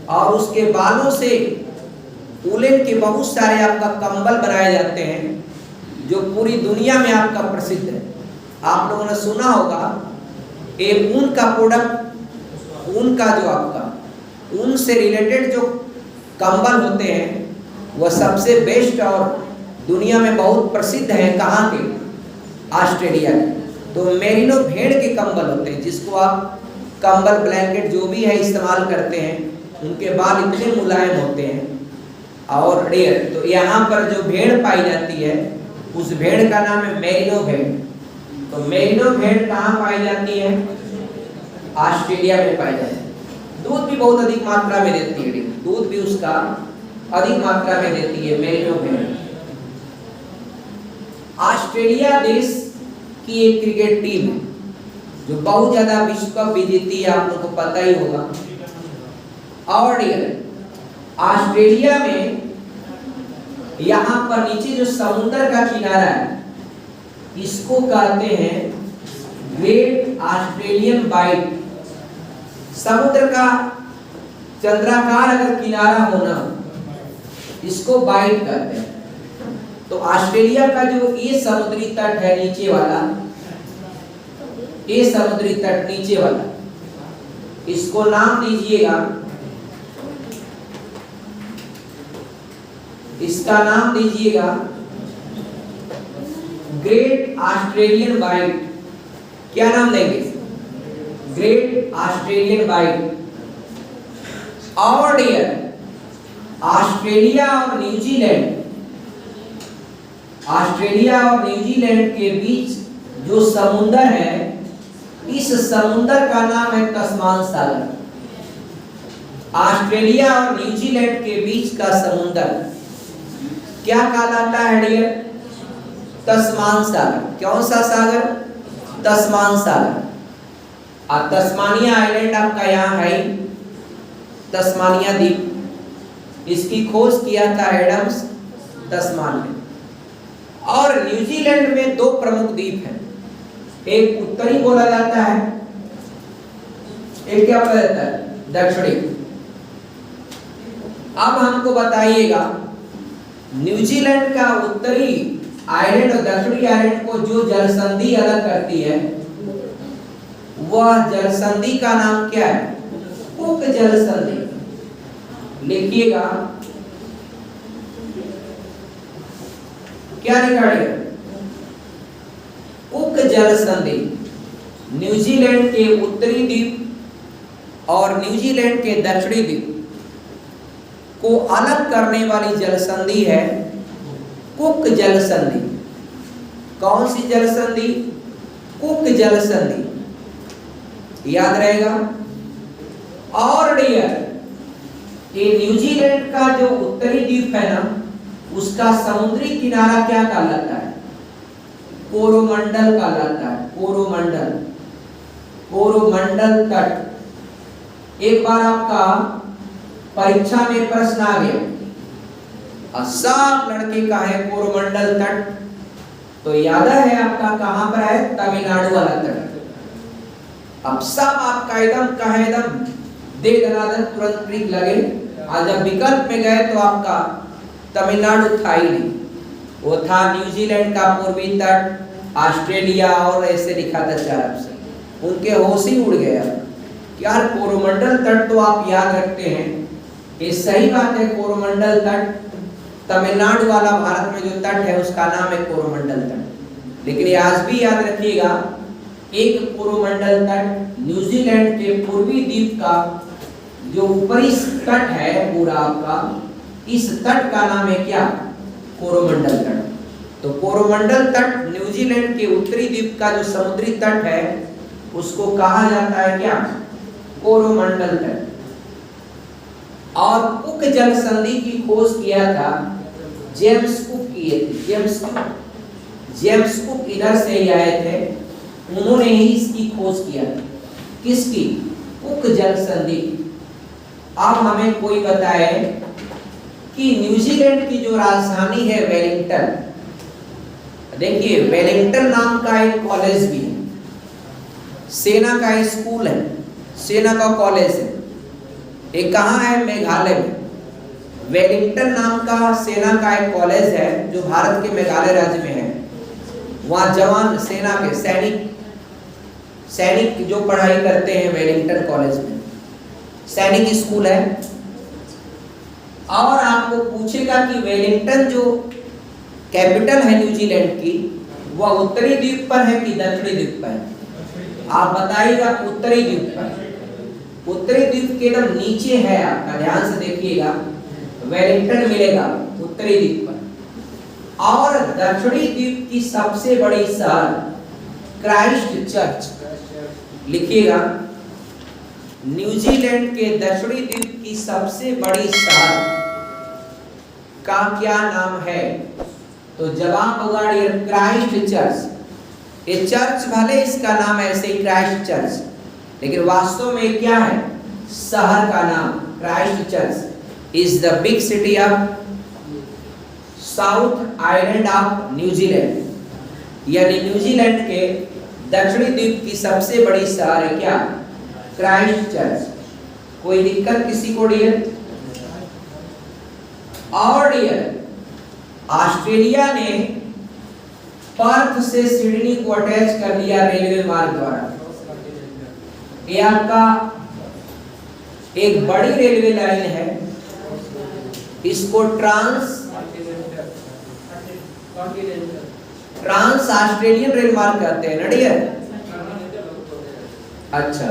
और उसके बालों से उलेन के बहुत सारे आपका कंबल बनाए जाते हैं, जो पूरी दुनिया में आपका प्रसिद्ध है। आप लोगों ने सुना होगा एक ऊन का प्रोडक्ट, ऊन का जो आपका ऊन से रिलेटेड जो कंबल होते हैं वह सबसे बेस्ट और दुनिया में बहुत प्रसिद्ध है। कहाँ के? ऑस्ट्रेलिया के। तो मेरिनो भेड़ के कंबल होते हैं, जिसको आप कंबल, ब्लैंकेट जो भी है इस्तेमाल करते हैं, उनके बाल इतने मुलायम होते हैं। और डियर, तो यहाँ पर जो भेड़ पाई जाती है उस भेड़ का नाम है मेरिनो भेड़। तो मेरिनो भेड़ कहाँ पाई जाती है? ऑस्ट्रेलिया में पाई जाती है। दूध भी बहुत अधिक मात्रा में देती है, दूध भी उसका अधिक मात्रा में देती है मेरिनो भेड़। ऑस्ट्रेलिया देश की एक क्रिकेट टीम है जो बहुत ज्यादा विश्व कप भी जीती है, आप लोगों को पता ही होगा। और ऑस्ट्रेलिया में यहाँ पर नीचे जो समुद्र का किनारा है इसको कहते हैं ग्रेट ऑस्ट्रेलियन बाइट। समुद्र का चंद्राकार अगर किनारा होना इसको बाइट कहते हैं। तो ऑस्ट्रेलिया का जो ये समुद्री तट है नीचे वाला, ये समुद्री तट नीचे वाला, इसको नाम दीजिएगा, इसका नाम दीजिएगा ग्रेट ऑस्ट्रेलियन बाइट। क्या नाम देंगे? Great Australian bight. और डियर, ऑस्ट्रेलिया और न्यूजीलैंड, ऑस्ट्रेलिया और न्यूजीलैंड के बीच जो समुद्र है, इस समुद्र का नाम है तस्मान सागर। ऑस्ट्रेलिया और न्यूजीलैंड के बीच का समुद्र क्या कहलाता है डियर? तस्मान सागर। कौन सा सागर? तस्मान सागर। और तस्मानिया आइलैंड आपका यहाँ है, तस्मानिया द्वीप, इसकी खोज किया था एडम्स तस्मान ने। और न्यूजीलैंड में दो प्रमुख द्वीप हैं, एक उत्तरी बोला जाता है, एक क्या बोला जाता है? दक्षिणी। अब हमको बताइएगा न्यूजीलैंड का उत्तरी आइलैंड और दक्षिणी आइलैंड को जो जलसंधि अलग करती है, वह जलसंधि का नाम क्या है? कुक जलसंधि। लिखिएगा, क्या निकालेगा? कुक जलसंधि। न्यूजीलैंड के उत्तरी द्वीप और न्यूजीलैंड के दक्षिणी द्वीप को अलग करने वाली जलसंधि है कुक जलसंधि। कौन सी जलसंधि? कुक जलसंधि, याद रहेगा। और डियर, ये न्यूजीलैंड का जो उत्तरी द्वीप है ना, उसका समुद्री किनारा क्या कहलाता है? कोरोमंडल कहलाता है। कोरोमंडल, कोरोमंडल तट। एक बार आपका परीक्षा में प्रश्न आ गया, सब लड़के का है कोरोमंडल तट, तो याद है आपका कहां पर है? तमिलनाडु वाला तट। अब सब आपका एकदम कहे एकदम दे दनादन तुरंत क्लिक लगे, और जब विकल्प में गए तो आपका तमिलनाडु था ही नहीं, वो था न्यूजीलैंड का पूर्वी तट, ऑस्ट्रेलिया, और ऐसे लिखा था चार ऑप्शन। उनके होश ही उड़ गया यार, कोरोमंडल तट तो आप याद रखते हैं, ये सही बात है। कोरोमंडल तट तमिलनाडु वाला भारत में जो तट है उसका नाम है कोरोमंडल तट। लेकिन आज भी याद रखिएगा, एक कोरोमंडल तट न्यूजीलैंड के पूर्वी द्वीप का जो ऊपरी तट है पूरा आपका, इस तट का नाम है क्या? कोरोमंडल तट। तो कोरोमंडल तट न्यूजीलैंड के उत्तरी द्वीप का जो समुद्री तट है उसको कहा जाता है क्या? कोरोमंडल तट। और कुक जल संधि की खोज किया था जेम्स कुक किए थे, जेम्स कुक इधर से ही आए थे, उन्होंने ही इसकी खोज किया था। किसकी? कुक जल संधि। अब हमें कोई बताए कि न्यूजीलैंड की जो राजधानी है वेलिंगटन, देखिए वेलिंगटन नाम का एक कॉलेज भी है, सेना का स्कूल है, सेना का कॉलेज है, ये कहाँ है? मेघालय में। वेलिंगटन नाम का सेना का एक कॉलेज है जो भारत के मेघालय राज्य में है। वहाँ जवान सेना के सैनिक जो पढ़ाई करते हैं वेलिंगटन कॉलेज में, सैनिक स्कूल है। और आपको पूछेगा कि वेलिंगटन जो कैपिटल है न्यूजीलैंड की, वह उत्तरी द्वीप पर है कि दक्षिणी द्वीप पर है? आप बताइएगा। उत्तरी द्वीप पर। उत्तरी द्वीप के एकदम नीचे है आपका, ध्यान से देखिएगा, वेलिंगटन मिलेगा उत्तरी द्वीप पर। और दक्षिणी द्वीप की सबसे बड़ी शहर क्राइस्ट चर्च, लिखिएगा, न्यूजीलैंड के दक्षिणी द्वीप की सबसे बड़ी शहर का क्या नाम है? तो जवाब होगा डियर क्राइस्ट चर्च। ये चर्च भले इसका नाम ऐसे ही क्राइस्ट चर्च, लेकिन वास्तव में क्या है? शहर का नाम Christ church is the big city of south island of New Zealand, यानी न्यूजीलैंड के दक्षिणी द्वीप की सबसे बड़ी शहर है क्या? Christ church. कोई दिक्कत किसी को डियर? और डियर ऑस्ट्रेलिया ने पर्थ से सिडनी को अटैच कर दिया रेलवे मार्ग द्वारा। ये आपका एक बड़ी रेलवे लाइन है, इसको ट्रांस ऑस्ट्रेलियन रेल मार्ग कहते हैं ना डियर। अच्छा,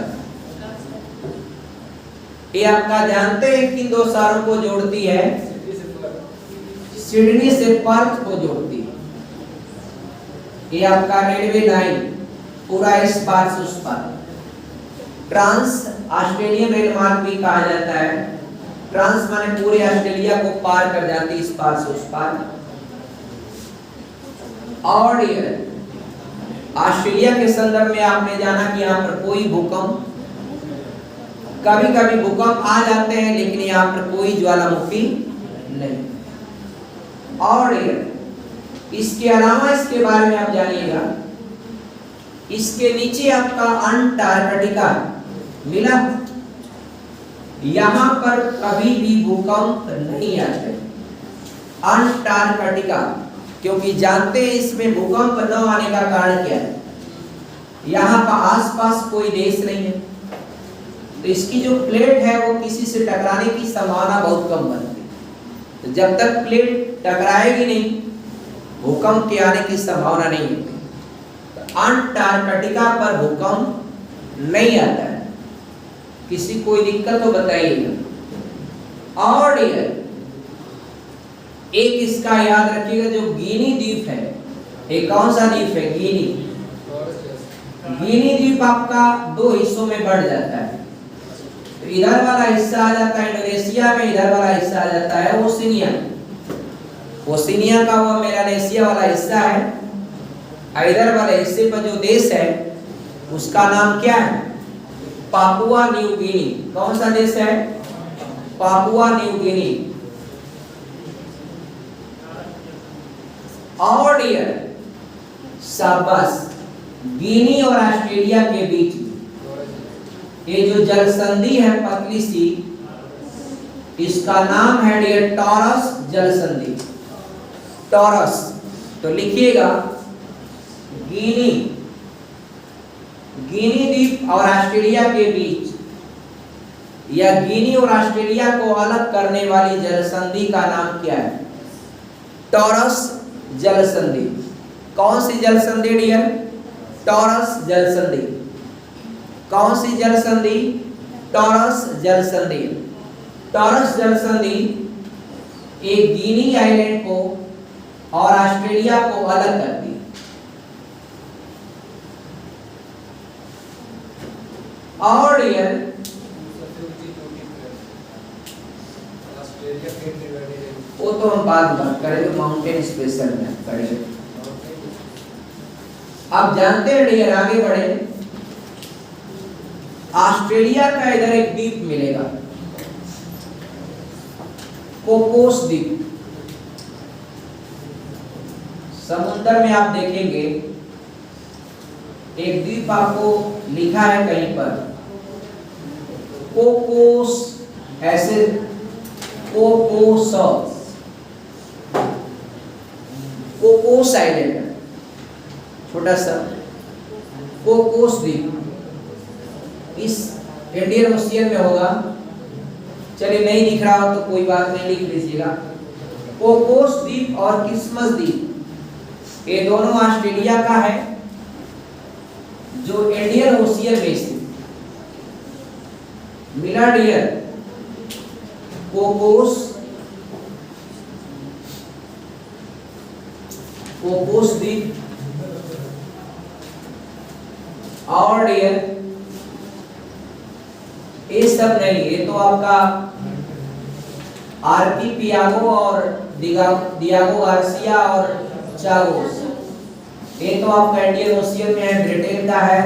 ये आपका जानते हैं किन दो शहरों को जोड़ती है? सिडनी से पर्थ को जोड़ती है। ये आपका रेलवे लाइन पूरा इस पार से उस पार ट्रांस ऑस्ट्रेलियन रेल मार्ग भी कहा जाता है। ट्रांस माने पूरे ऑस्ट्रेलिया को पार कर जाती है इस पार से उस पार। और ऑस्ट्रेलिया के संदर्भ में आपने जाना कि यहाँ पर कोई भूकंप, कभी कभी भूकंप आ जाते हैं लेकिन यहाँ पर कोई ज्वालामुखी नहीं। और इसके अलावा इसके बारे में आप जानिएगा, इसके नीचे आपका अंटार्कटिका मिला, यहाँ पर कभी भी भूकंप नहीं आते। अंटार्कटिका, क्योंकि जानते हैं इसमें भूकंप न आने का कारण क्या है? यहाँ पर आसपास कोई देश नहीं है, तो इसकी जो प्लेट है वो किसी से टकराने की संभावना बहुत कम बनती है। तो जब तक प्लेट टकराएगी नहीं, भूकंप के आने की संभावना नहीं होती। अंटार्कटिका पर भूकंप नहीं आता है। किसी कोई दिक्कत तो बताइएगा। और एक इसका याद रखिएगा, जो गिनी द्वीप है, ये कौन सा द्वीप है? गिनी। गिनी द्वीप आपका दो हिस्सों में बढ़ जाता है। तो इधर वाला हिस्सा आ जाता है इंडोनेशिया में, इधर वाला हिस्सा आ जाता है ओशिनिया। ओशिनिया का वो मेलानेशिया वाला हिस्सा है, इधर वाले हिस्से पर जो देश है उसका नाम क्या है? Papua New Guinea. कौन सा देश है? Papua New Guinea. और डियर शाबाश, गिनी और ऑस्ट्रेलिया के बीच ये जो जल संधि है पतली सी, इसका नाम है डियर टॉरस जल संधि। टॉरस, तो लिखिएगा गिनी, गिनी द्वीप और ऑस्ट्रेलिया के बीच या गिनी और ऑस्ट्रेलिया को अलग करने वाली जल संधि का नाम क्या है? टॉरस जल संधि। कौन सी जल संधि डियर? टॉरस जल संधि। कौन सी जल संधि? टॉरस जल संधि। टॉरस जल संधि एक गिनी आइलैंड को और ऑस्ट्रेलिया को अलग करती है। और डियर वो तो हम बाद में बात करेंगे, माउंटेन स्पेशल में करेंगे। आप जानते हैं डियर, आगे बढ़े, ऑस्ट्रेलिया का इधर एक द्वीप मिलेगा, कोकोस द्वीप। समुद्र में आप देखेंगे एक द्वीप आपको लिखा है कहीं पर, कोकोस, ऐसे कोकोस, कोकोस आइलैंड, छोटा सा कोकोस द्वीप इस इंडियन ओशियन में होगा। चलिए नहीं लिख रहा हो तो कोई बात नहीं, लिख लीजिएगा। कोकोस द्वीप और क्रिसमस द्वीप ये दोनों ऑस्ट्रेलिया का है, जो इंडियन ओशियन में स्थित। मिला डियर कोकोस, कोकोस द्वीप और डियर ये सब नहीं, ये तो आपका आर्किपियागो और डियागो गार्सिया और चागोस, ये तो आपका इंडियन ओशियन में है, ब्रिटेन का है।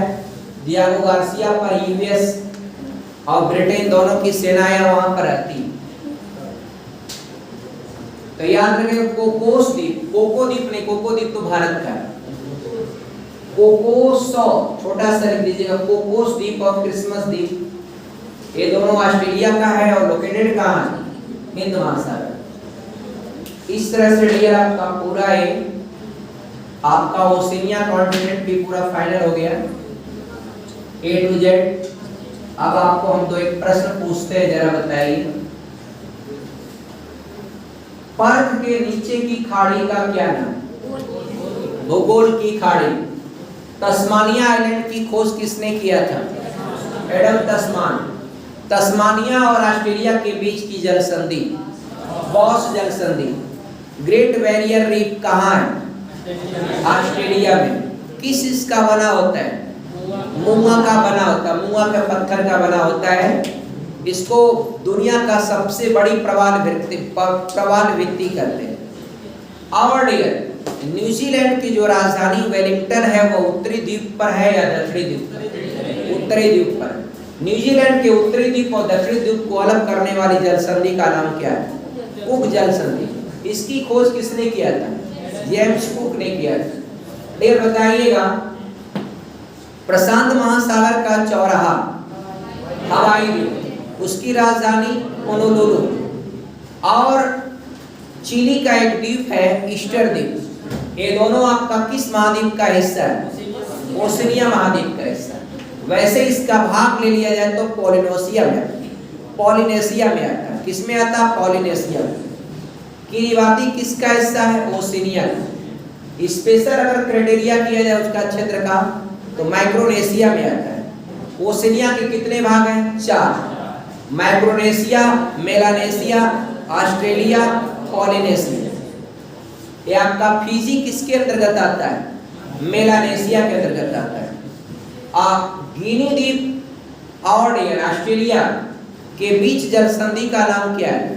डियागो गार्सिया पर यूएस और ब्रिटेन दोनों की सेनाएं वहां पर रहती। तो याद रखिए कोकोस द्वीप, कोको द्वीप नहीं, कोको द्वीप तो भारत का है। कोकोसो छोटा सा लिख दीजिएगा, कोकोस द्वीप और क्रिसमस द्वीप ये दोनों ऑस्ट्रेलिया का है और लोकेटेड कहाँ है? हिंद महासागर। इस तरह से डियर आपका पूरा है, आपका ओशिनिया कॉन्टिनेंट भी पूरा फाइनल हो गया A to Z। अब आपको हम दो एक प्रश्न पूछते हैं, जरा बताइए, पर्थ के नीचे की खाड़ी का क्या नाम? भूगोल की खाड़ी। तस्मानिया आइलैंड की खोज किसने किया था? एडम तस्मान। तस्मानिया और ऑस्ट्रेलिया के बीच की जल संधि बॉस जल संधि। ग्रेट बैरियर रीफ कहाँ है? ऑस्ट्रेलिया में। किस इसका बना होता है? मुआ का बना होता है, मुआ के पत्थर का बना होता है। इसको दुनिया का सबसे बड़ी प्रवाल भित्ति कहते हैं। और डियर न्यूजीलैंड की जो राजधानी वेलिंगटन है वो उत्तरी द्वीप पर है या दक्षिणी द्वीप पर? उत्तरी द्वीप पर। न्यूजीलैंड के उत्तरी द्वीप और दक्षिणी द्वीप को अलग करने वाली जल संधि का नाम क्या है? कुक जल संधि। इसकी खोज किसने किया था? जेम्स कुक ने किया था। डियर बताइएगा, प्रशांत महासागर का चौराहा हवाई द्वीप, उसकी राजधानी होनोलुलु। और चिली का एक द्वीप है ईस्टर द्वीप। ये दोनों आपका किस महाद्वीप का हिस्सा है? ओशिनिया महाद्वीप का हिस्सा। वैसे इसका भाग ले लिया जाए तो पॉलिनेशिया में आता है। किसमें आता है? पॉलिनेशिया में। किरिबाती किसका हिस्सा है? ओशिनिया का। स्पेशल अगर क्राइटेरिया किया जाए उसका क्षेत्र का तो माइक्रोनेशिया में आता है। ओशिनिया के कितने भाग हैं? 4। Micronesia, Melanesia, Australia, Polynesia. ये आपका फिजी किसके अंतर्गत आता है? मेलानेशिया के अंतर्गत आता है। गिनी द्वीप और ऑस्ट्रेलिया के बीच जल संधि का नाम क्या है?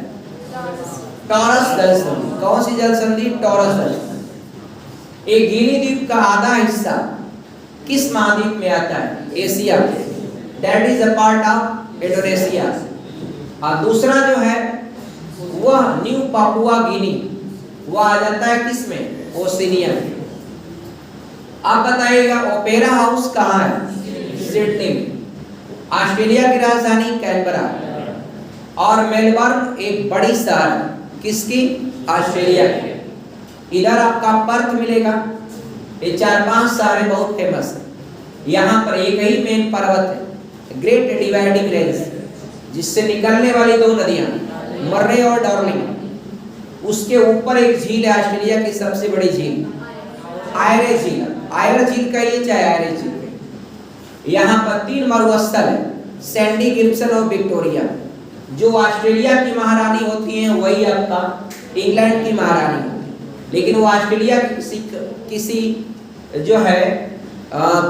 टॉरस जल संधि। कौन सी जल संधि? टॉरस जल संधि। एक गिनी द्वीप का आधा हिस्सा किस महाद्वीप में आता है? Asia. That is a part of Indonesia. और दूसरा जो है वह न्यू पापुआ गिनी, वो आ जाता है किस में? ओशिनिया में। आप बताइएगा ओपेरा हाउस कहाँ है? सिडनी में। ऑस्ट्रेलिया की राजधानी कैनबरा और मेलबर्न एक बड़ी शहर है किसकी? ऑस्ट्रेलिया की। इधर आपका पर्थ मिलेगा। ये 4-5 शहर बहुत फेमस है। यहाँ पर एक ही मेन पर्वत है, ग्रेट डिवाइडिंग रेंज, जिससे निकलने वाली 2 नदियां मर्रे और डार्लिंग। उसके ऊपर एक झील है, ऑस्ट्रेलिया की सबसे बड़ी झील, आयरे झील। आयर झील कहिए चाहे आयरे झील। यहाँ पर 3 मरुस्थल है, सैंडी, गिब्सन और विक्टोरिया। जो ऑस्ट्रेलिया की महारानी होती हैं वही आपका इंग्लैंड की महारानी होती है, लेकिन वो ऑस्ट्रेलिया किसी जो है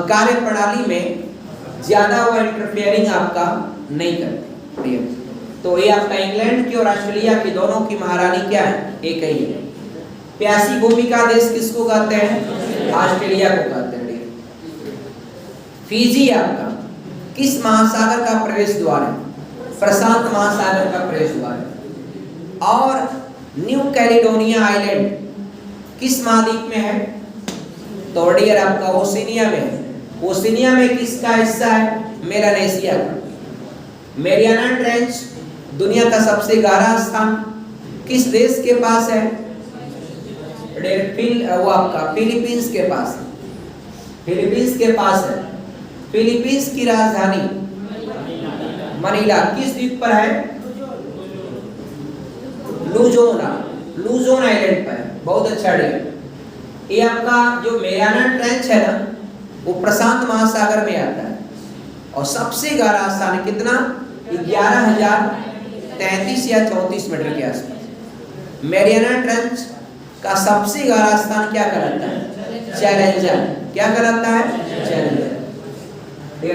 कार्य प्रणाली में ज्यादा वो इंटरफेयरिंग आपका नहीं करती। तो ये आपका इंग्लैंड की और ऑस्ट्रेलिया की दोनों की महारानी क्या है? एक ही है। प्यासी भूमि का देश किसको कहते हैं? ऑस्ट्रेलिया को कहते हैं। फिजी आपका किस महासागर का प्रवेश द्वार है? प्रशांत महासागर का प्रवेश द्वार है। और न्यू कैलिडोनिया आइलैंड किस महाद्वीप में है? तो डियर आपका ओशिनिया में है। ओशिनिया में किसका हिस्सा है? मेलानेशिया का। मैरियाना ट्रेंच दुनिया का सबसे गहरा स्थान किस देश के पास है? वो आपका फिलीपींस के पास है। फिलीपींस के पास है। फिलीपींस की राजधानी मनीला किस द्वीप पर है? लुजोन आइलैंड पर है। बहुत अच्छा डियर। ये आपका जो मैरियाना ट्रेंच है ना, वो प्रशांत महासागर में आता है और सबसे गहरा स्थान कितना? 11,033 या 34 मीटर के आसपास। मैरियाना ट्रेंच का सबसे गहरा स्थान क्या कहलाता है? चैलेंजर। क्या कहलाता है? चैलेंजर।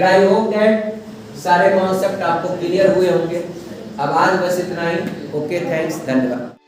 आई होप दैट सारे कॉन्सेप्ट आपको क्लियर हुए होंगे। अब आज बस इतना ही। ओके, थैंक्स, धन्यवाद।